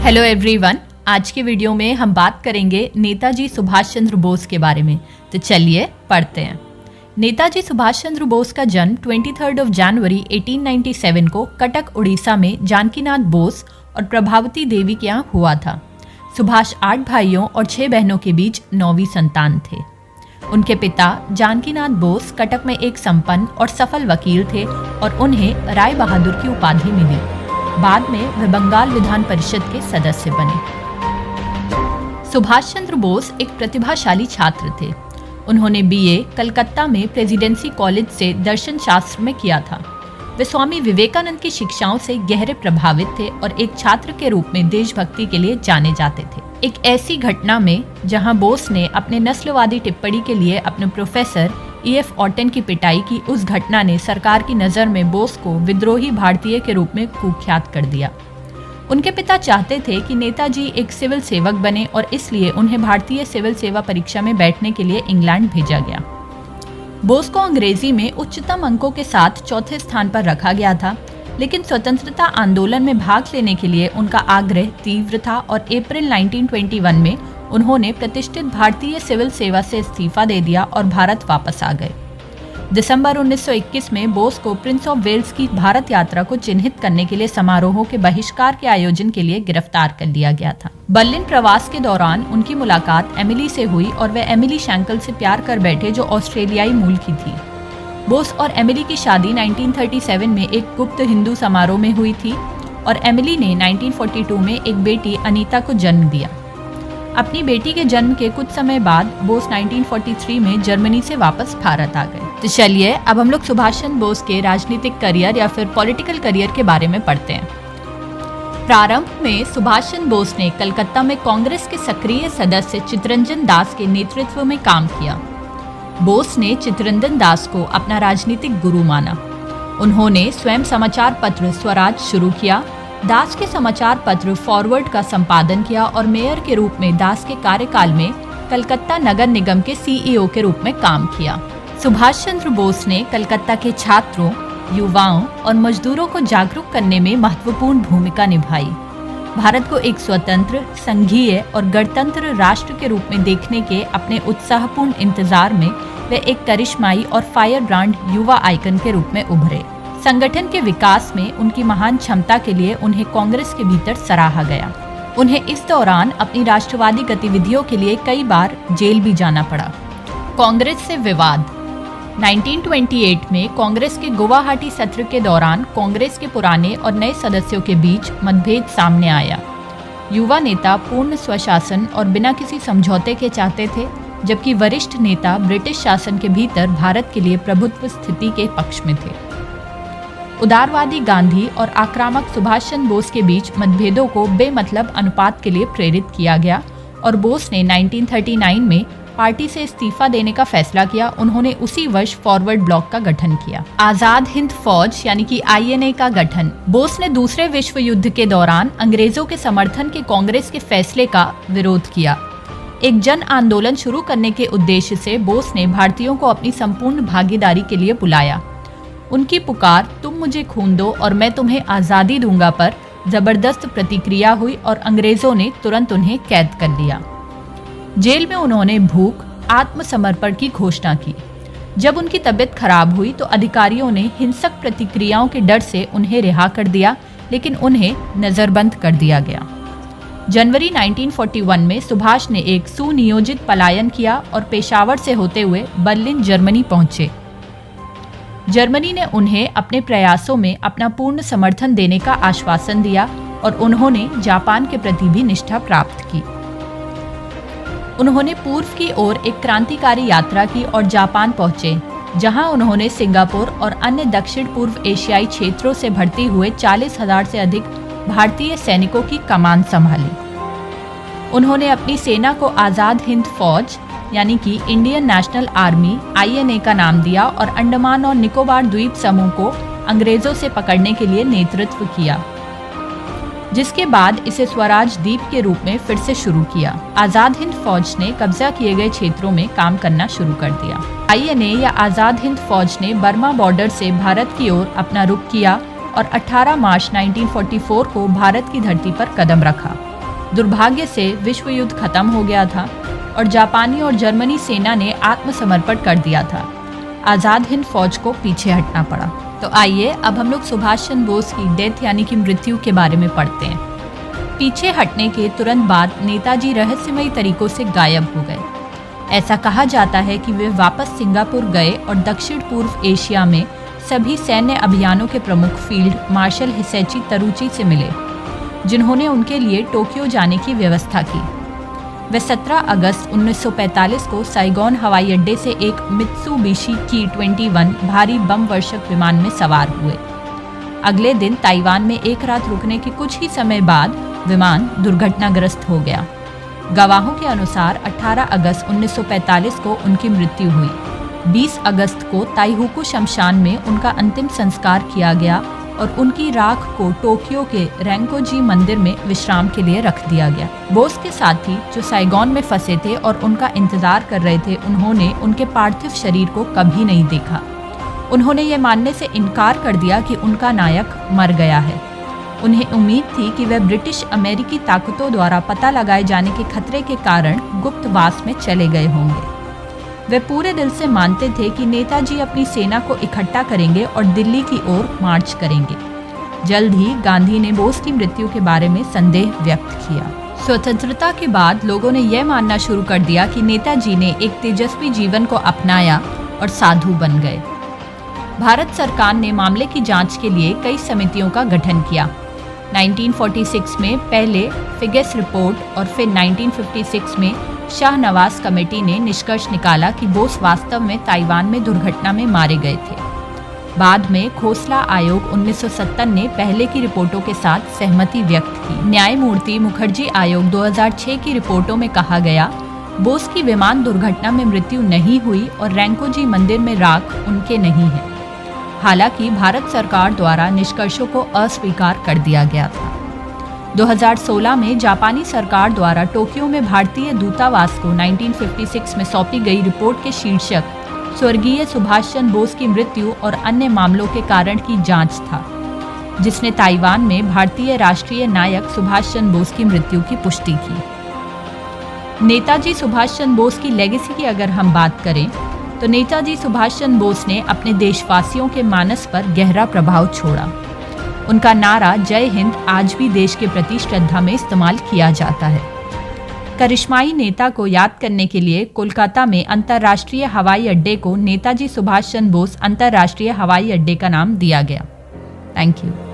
Hello everyone, आज के video में हम बात करेंगे नेताजी सुभाष चंद्र बोस के बारे में। तो चलिए पढ़ते हैं। नेताजी सुभाष चंद्र बोस का जन्म 23 जनवरी 1897 को कटक उड़ीसा में जानकीनाथ बोस और प्रभावती देवी के यहाँ हुआ था। सुभाष 8 भाइयों और 6 बहनों के बीच 9वीं संतान थे। उनके पिता जानकीनाथ बोस कटक में एक संपन्न और सफल वकील थे और उन्हें राय बहादुर की उपाधि मिली। बाद में वे बंगाल विधान परिषद के सदस्य बने। सुभाष चंद्र बोस एक प्रतिभाशाली छात्र थे। उन्होंने बीए कलकत्ता में प्रेसिडेंसी कॉलेज से दर्शन शास्त्र में किया था। वे स्वामी विवेकानंद की शिक्षाओं से गहरे प्रभावित थे और एक छात्र के रूप में देशभक्ति के लिए जाने जाते थे। एक ऐसी घटना में जहां बोस ने अपने नस्लवादी टिप्पणी के लिए अपने प्रोफेसर E.F. ऑटन की पिटाई की, उस घटना ने सरकार की नज़र में बोस को विद्रोही भारतीय के रूप में कुख्यात कर दिया। उनके पिता चाहते थे कि नेताजी एक सिविल सेवक बने और इसलिए उन्हें भारतीय सिविल सेवा परीक्षा में बैठने के लिए इंग्लैंड भेजा गया। बोस को अंग्रेजी में उच्चतम अंकों के साथ चौथे स्थान पर रखा गया था, लेकिन स्वतंत्रता आंदोलन में भाग लेने के लिए उनका आग्रह तीव्र था और अप्रैल 1921 में उन्होंने प्रतिष्ठित भारतीय सिविल सेवा से इस्तीफा दे दिया और भारत वापस आ गए। दिसंबर 1921 में बोस को प्रिंस ऑफ वेल्स की भारत यात्रा को चिन्हित करने के लिए समारोहों के बहिष्कार के आयोजन के लिए गिरफ्तार कर लिया गया था। बर्लिन प्रवास के दौरान उनकी मुलाकात एमिली से हुई और वे एमिली शैंकल से प्यार कर बैठे, जो ऑस्ट्रेलियाई मूल की थी। बोस और एमिली की शादी 1937 में एक गुप्त हिंदू समारोह में हुई थी और एमिली ने 1942 में एक बेटी अनीता को जन्म दिया। अपनी बेटी के जन्म के कुछ समय बाद बोस 1943 में जर्मनी से वापस भारत आ गए। तो चलिए अब हम लोग सुभाष चंद्र बोस के राजनीतिक करियर या फिर पॉलिटिकल करियर के बारे में पढ़ते हैं। प्रारंभ में सुभाष चंद्र बोस ने कलकत्ता में कांग्रेस के सक्रिय सदस्य चित्तरंजन दास के नेतृत्व में काम किया। बोस ने चित्तरंजन दास को अपना राजनीतिक गुरु माना। उन्होंने स्वयं समाचार पत्र स्वराज शुरू किया। दास के समाचार पत्र फॉरवर्ड का संपादन किया और मेयर के रूप में दास के कार्यकाल में कलकत्ता नगर निगम के CEO के रूप में काम किया। सुभाष चंद्र बोस ने कलकत्ता के छात्रों, युवाओं और मजदूरों को जागरूक करने में महत्वपूर्ण भूमिका निभाई। भारत को एक स्वतंत्र, संघीय और गणतंत्र राष्ट्र के रूप में देखने के अपने उत्साहपूर्ण इंतजार में वे एक करिश्माई और फायर ब्रांड युवा आइकन के रूप में उभरे। संगठन के विकास में उनकी महान क्षमता के लिए उन्हें कांग्रेस के भीतर सराहा गया। उन्हें इस दौरान अपनी राष्ट्रवादी गतिविधियों के लिए कई बार जेल भी जाना पड़ा। कांग्रेस से विवाद। 1928 में कांग्रेस के गुवाहाटी सत्र के दौरान कांग्रेस के पुराने और नए सदस्यों के बीच मतभेद सामने आया। युवा नेता पूर्ण स्वशासन और बिना किसी समझौते के चाहते थे, जबकि वरिष्ठ नेता ब्रिटिश शासन के भीतर भारत के लिए प्रभुत्व स्थिति के पक्ष में थे। उदारवादी गांधी और आक्रामक सुभाष चंद्र बोस के बीच मतभेदों को बेमतलब अनुपात के लिए प्रेरित किया गया और बोस ने 1939 में पार्टी से इस्तीफा देने का फैसला किया। उन्होंने उसी वर्ष फॉरवर्ड ब्लॉक का गठन किया। आजाद हिंद फौज यानी कि INA का गठन। बोस ने दूसरे विश्व युद्ध के दौरान अंग्रेजों के समर्थन के कांग्रेस के फैसले का विरोध किया। एक जन आंदोलन शुरू करने के उद्देश्य से बोस ने भारतीयों को अपनी संपूर्ण भागीदारी के लिए बुलाया। उनकी पुकार "तुम मुझे खून दो और मैं तुम्हें आज़ादी दूंगा" पर जबरदस्त प्रतिक्रिया हुई और अंग्रेजों ने तुरंत उन्हें कैद कर लिया। जेल में उन्होंने भूख, आत्मसमर्पण की घोषणा की। जब उनकी तबीयत खराब हुई तो अधिकारियों ने हिंसक प्रतिक्रियाओं के डर से उन्हें रिहा कर दिया, लेकिन उन्हें नज़रबंद कर दिया गया। जनवरी 1941 में सुभाष ने एक सुनियोजित पलायन किया और पेशावर से होते हुए बर्लिन, जर्मनी पहुंचे। जर्मनी ने उन्हें अपने प्रयासों में अपना पूर्ण समर्थन देने का आश्वासन दिया और उन्होंने जापान के प्रति भी निष्ठा प्राप्त की। उन्होंने पूर्व की ओर एक क्रांतिकारी यात्रा की और जापान पहुंचे, जहां उन्होंने सिंगापुर और अन्य दक्षिण पूर्व एशियाई क्षेत्रों से भर्ती हुए 40,000 से अधिक भारतीय सैनिकों की कमान संभाली। उन्होंने अपनी सेना को आज़ाद हिंद फौज यानी कि इंडियन नेशनल आर्मी INA का नाम दिया और अंडमान और निकोबार द्वीप समूह को अंग्रेजों से पकड़ने के लिए नेतृत्व किया, जिसके बाद इसे स्वराज द्वीप के रूप में फिर से शुरू किया। आज़ाद हिंद फौज ने कब्जा किए गए क्षेत्रों में काम करना शुरू कर दिया। INA या आज़ाद हिंद फौज ने बर्मा बॉर्डर से भारत की ओर अपना रुख किया और 18 मार्च 1944 को भारत की धरती पर कदम रखा। दुर्भाग्य से विश्व युद्ध खत्म हो गया था और जापानी और जर्मनी सेना ने आत्मसमर्पण कर दिया था। आज़ाद हिंद फौज को पीछे हटना पड़ा। तो आइए अब हम लोग सुभाष चंद्र बोस की डेथ यानी कि मृत्यु के बारे में पढ़ते हैं। पीछे हटने के तुरंत बाद नेताजी रहस्यमयी तरीकों से गायब हो गए। ऐसा कहा जाता है कि वे वापस सिंगापुर गए और दक्षिण पूर्व एशिया में सभी सैन्य अभियानों के प्रमुख फील्ड मार्शल हिसेची तरुची से मिले, जिन्होंने उनके लिए टोक्यो जाने की व्यवस्था की। वे 17 अगस्त 1945 को साइगोन हवाई अड्डे से एक मित्सुबिशी की-21 भारी बम वर्षक विमान में सवार हुए। अगले दिन ताइवान में एक रात रुकने के कुछ ही समय बाद विमान दुर्घटनाग्रस्त हो गया। गवाहों के अनुसार 18 अगस्त 1945 को उनकी मृत्यु हुई। 20 अगस्त को ताइहुकु शमशान में उनका अंतिम संस्कार किया गया और उनकी राख को टोक्यो के रेंकोजी मंदिर में विश्राम के लिए रख दिया गया। बोस के साथी जो साइगोन में फंसे थे और उनका इंतजार कर रहे थे, उन्होंने उनके पार्थिव शरीर को कभी नहीं देखा। उन्होंने ये मानने से इनकार कर दिया कि उनका नायक मर गया है। उन्हें उम्मीद थी कि वे ब्रिटिश अमेरिकी ताकतों द्वारा पता लगाए जाने के खतरे के कारण गुप्तवास में चले गए होंगे। वे पूरे दिल से मानते थे कि नेताजी अपनी सेना को इकट्ठा करेंगे और दिल्ली की ओर मार्च करेंगे। जल्द ही गांधी ने बोस की मृत्यु के बारे में संदेह व्यक्त किया। स्वतंत्रता के बाद लोगों ने यह मानना शुरू कर दिया कि नेताजी ने एक तेजस्वी जीवन को अपनाया और साधु बन गए। भारत सरकार ने मामले की जांच के लिए कई समितियों का गठन किया। 1946 में पहले फिगेस रिपोर्ट और फिर 1956 में शाहनवाज कमेटी ने निष्कर्ष निकाला कि बोस वास्तव में ताइवान में दुर्घटना में मारे गए थे। बाद में खोसला आयोग 1970 ने पहले की रिपोर्टों के साथ सहमति व्यक्त की। न्यायमूर्ति मुखर्जी आयोग 2006 की रिपोर्टों में कहा गया, बोस की विमान दुर्घटना में मृत्यु नहीं हुई और रेंकोजी मंदिर में राख उनके नहीं है। हालांकि भारत सरकार द्वारा निष्कर्षों को अस्वीकार कर दिया गया था। 2016 में जापानी सरकार द्वारा टोक्यो में भारतीय दूतावास को 1956 में सौंपी गई रिपोर्ट के शीर्षक स्वर्गीय सुभाष चंद्र बोस की मृत्यु और अन्य मामलों के कारण की जांच था, जिसने ताइवान में भारतीय राष्ट्रीय नायक सुभाष चंद्र बोस की मृत्यु की पुष्टि की। नेताजी सुभाष चंद्र बोस की लेगेसी की अगर हम बात करें तो नेताजी सुभाष चंद्र बोस ने अपने देशवासियों के मानस पर गहरा प्रभाव छोड़ा। उनका नारा जय हिंद आज भी देश के प्रति श्रद्धा में इस्तेमाल किया जाता है। करिश्माई नेता को याद करने के लिए कोलकाता में अंतर्राष्ट्रीय हवाई अड्डे को नेताजी सुभाष चंद्र बोस अंतर्राष्ट्रीय हवाई अड्डे का नाम दिया गया। Thank you.